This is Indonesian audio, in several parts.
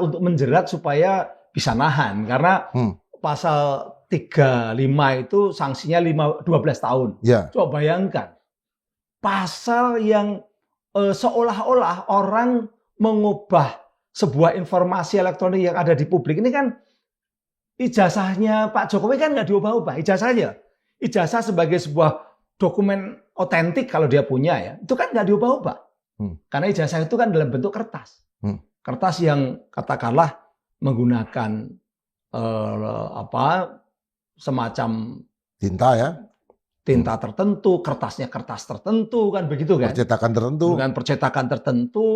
pasal untuk menjerat supaya bisa nahan. Karena pasal 35 itu sanksinya 12 tahun. Ya. Coba bayangkan. Pasal yang seolah-olah orang mengubah sebuah informasi elektronik yang ada di publik. Ini kan ijazahnya Pak Jokowi kan nggak diubah-ubah. Ijazah sebagai sebuah dokumen otentik kalau dia punya ya, itu kan nggak diubah-ubah. Karena ijazah itu kan dalam bentuk kertas. Kertas yang katakanlah menggunakan semacam tinta ya. Tinta tertentu, kertasnya kertas tertentu kan begitu kan? Percetakan tertentu. Dengan percetakan tertentu,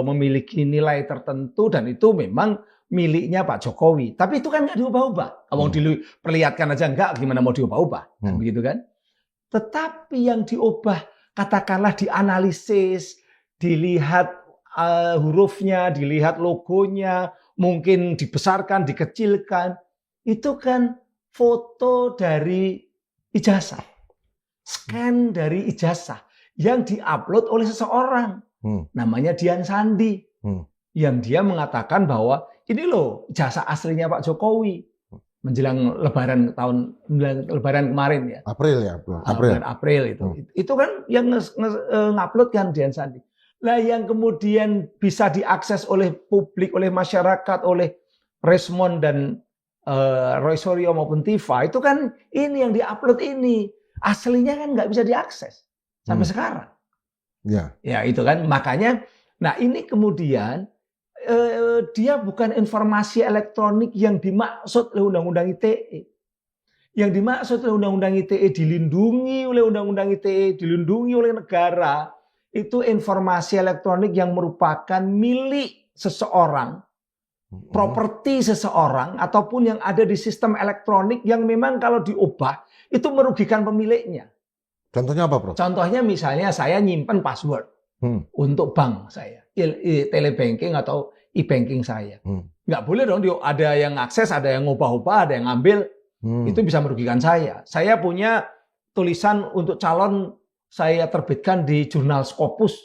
memiliki nilai tertentu dan itu memang miliknya Pak Jokowi. Tapi itu kan nggak diubah-ubah. Kalau diperlihatkan aja nggak, gimana mau diubah-ubah? Kan begitu kan? Tetapi yang diubah, katakanlah dianalisis, dilihat hurufnya, dilihat logonya, mungkin dibesarkan, dikecilkan. Itu kan foto dari ijazah. Scan dari ijazah yang diupload oleh seseorang. Namanya Dian Sandi. Yang dia mengatakan bahwa ini loh ijazah aslinya Pak Jokowi. Menjelang lebaran kemarin ya. April itu. Itu kan yang ngupload kan Dian Sandi. Lah yang kemudian bisa diakses oleh publik, oleh masyarakat, oleh Resmond dan Roy Suryo maupun Tifa itu kan ini yang diupload ini. Aslinya kan nggak bisa diakses sampai sekarang. Ya itu kan makanya. Nah ini kemudian dia bukan informasi elektronik yang dimaksud oleh Undang-Undang ITE. Yang dimaksud oleh Undang-Undang ITE dilindungi oleh Undang-Undang ITE, dilindungi oleh negara. Itu informasi elektronik yang merupakan milik seseorang, properti seseorang, ataupun yang ada di sistem elektronik yang memang kalau diubah itu merugikan pemiliknya. Contohnya apa, Prof? Contohnya misalnya saya nyimpen password untuk bank saya, telebanking atau e-banking saya. Nggak boleh dong ada yang akses, ada yang ngubah-ubah, ada yang ngambil. Itu bisa merugikan saya. Saya punya tulisan untuk calon saya terbitkan di jurnal Scopus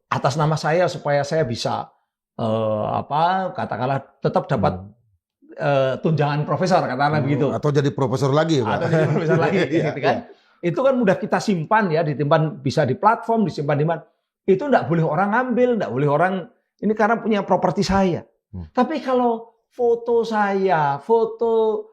atas nama saya supaya saya bisa katakanlah tetap dapat tunjangan profesor katakanlah begitu. Atau jadi profesor lagi, Pak. Atau jadi profesor lagi gitu kan. Itu kan mudah kita simpan ya, disimpan bisa di platform, disimpan di mana. Itu enggak boleh orang ambil, enggak boleh orang ini karena punya properti saya. Tapi kalau foto saya, foto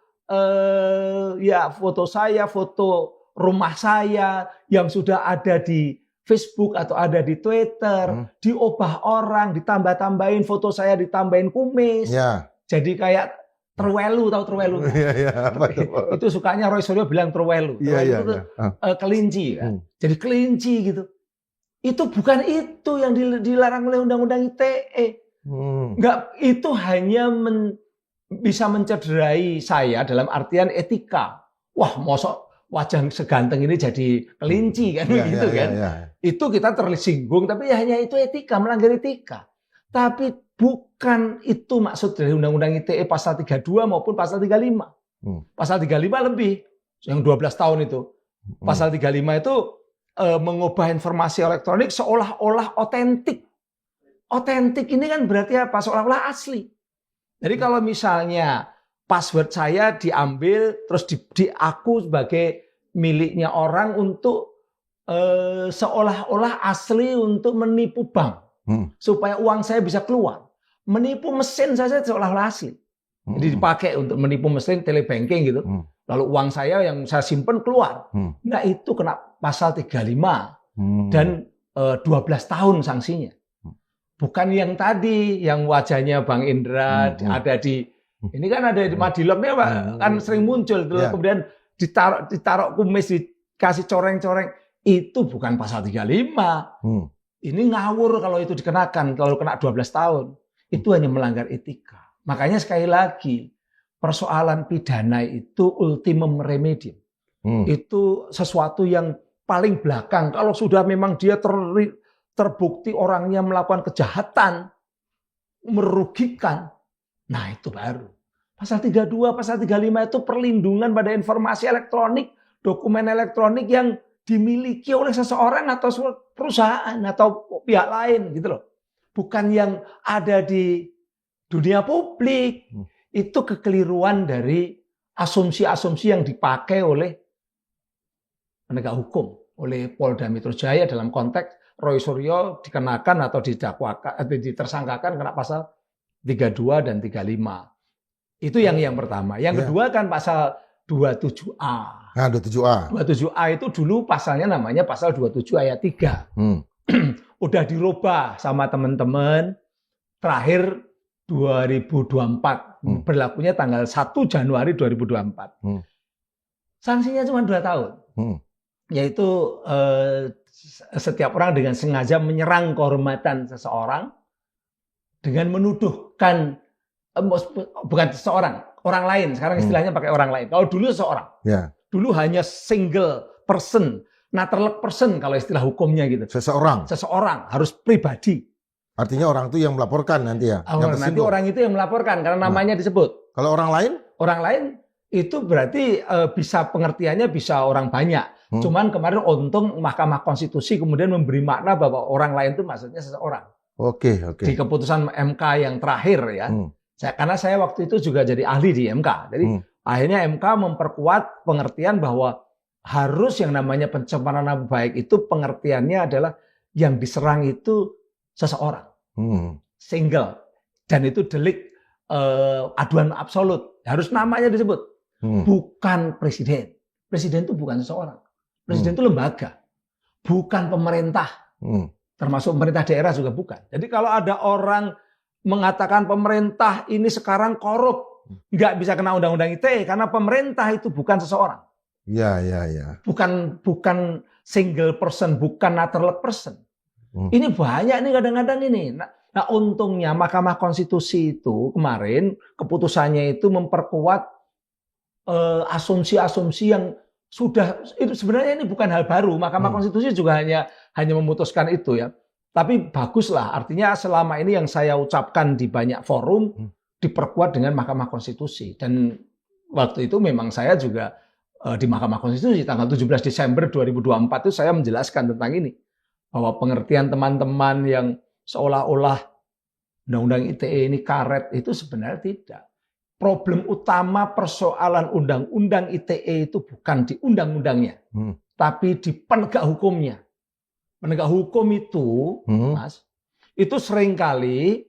rumah saya yang sudah ada di Facebook atau ada di Twitter, diubah orang, ditambah-tambahin foto saya, ditambahin kumis. Jadi kayak terwelu, tahu terwelu? Itu sukanya Roy Suryo bilang terwelu. Terwelu itu kelinci kan. Jadi kelinci gitu. Itu bukan itu yang dilarang oleh Undang-Undang ITE. Enggak, itu hanya bisa mencederai saya dalam artian etika. Wah, mosok wajah seganteng ini jadi kelinci kan begitu kan. Itu kita tersinggung, tapi ya hanya itu etika, melanggar etika. Tapi bukan itu maksud dari Undang-Undang ITE pasal 32 maupun pasal 35. Pasal 35 lebih, yang 12 tahun itu. Pasal 35 itu mengubah informasi elektronik seolah-olah otentik. Otentik ini kan berarti apa? Seolah-olah asli. Jadi kalau misalnya password saya diambil terus diaku sebagai miliknya orang untuk seolah-olah asli untuk menipu bank supaya uang saya bisa keluar, menipu mesin saja seolah-olah asli. Jadi dipakai untuk menipu mesin telebanking gitu. Lalu uang saya yang saya simpen keluar. Nah itu kena pasal 35 dan 12 tahun sanksinya. Bukan yang tadi, yang wajahnya Bang Indra ada di, ini kan ada di Madilom ya Pak, kan sering muncul. Kemudian ditaruh kumis, dikasih coreng-coreng. Itu bukan pasal 35. Ini ngawur kalau itu dikenakan, kalau kena 12 tahun. Itu hanya melanggar etika. Makanya sekali lagi, persoalan pidana itu ultimum remedium. Itu sesuatu yang paling belakang. Kalau sudah memang dia terbukti orangnya melakukan kejahatan, merugikan, nah itu baru. Pasal 32, pasal 35 itu perlindungan pada informasi elektronik, dokumen elektronik yang dimiliki oleh seseorang atau perusahaan atau pihak lain gitu loh. Bukan yang ada di dunia publik. Itu kekeliruan dari asumsi-asumsi yang dipakai oleh penegak hukum, oleh Polda Metro Jaya dalam konteks Roy Suryo dikenakan atau didakwakan atau ditersangkakan kena pasal 32 dan 35. Itu yang pertama. Yang kedua kan pasal 27A. Nah, 27A. 27A itu dulu pasalnya namanya pasal 27 ayat 3. Udah dirubah sama teman-teman terakhir 2024. Berlakunya tanggal 1 Januari 2024. Sanksinya cuma 2 tahun. Yaitu setiap orang dengan sengaja menyerang kehormatan seseorang dengan menuduhkan bukan seseorang, orang lain. Sekarang istilahnya pakai orang lain. Kalau dulu seseorang. Dulu hanya single person, naturalist person kalau istilah hukumnya gitu. Seseorang harus pribadi. Artinya orang itu yang melaporkan nanti ya. Nanti orang itu yang melaporkan karena namanya disebut. Kalau orang lain? Orang lain itu berarti bisa pengertiannya bisa orang banyak. Cuman kemarin untung Mahkamah Konstitusi kemudian memberi makna bahwa orang lain itu maksudnya seseorang. Oke. Di keputusan MK yang terakhir ya. Karena saya waktu itu juga jadi ahli di MK. Jadi akhirnya MK memperkuat pengertian bahwa harus yang namanya pencemaran nama baik itu pengertiannya adalah yang diserang itu seseorang. Single. Dan itu delik aduan absolut. Harus namanya disebut. Bukan presiden. Presiden itu bukan seseorang. Presiden itu lembaga. Bukan pemerintah. Termasuk pemerintah daerah juga bukan. Jadi kalau ada orang mengatakan pemerintah ini sekarang korup, nggak bisa kena undang-undang ITE karena pemerintah itu bukan seseorang. Iya. Bukan single person, bukan natural person. Ini banyak nih kadang-kadang ini. Nah, untungnya Mahkamah Konstitusi itu kemarin keputusannya itu memperkuat asumsi-asumsi yang sudah itu sebenarnya ini bukan hal baru. Mahkamah Konstitusi juga hanya memutuskan itu ya. Tapi baguslah, artinya selama ini yang saya ucapkan di banyak forum diperkuat dengan Mahkamah Konstitusi. Dan waktu itu memang saya juga di Mahkamah Konstitusi tanggal 17 Desember 2024 itu saya menjelaskan tentang ini. Bahwa pengertian teman-teman yang seolah-olah Undang-Undang ITE ini karet itu sebenarnya tidak. Problem utama persoalan Undang-Undang ITE itu bukan di undang-undangnya, tapi di penegak hukumnya. Penegak hukum itu, Mas, itu seringkali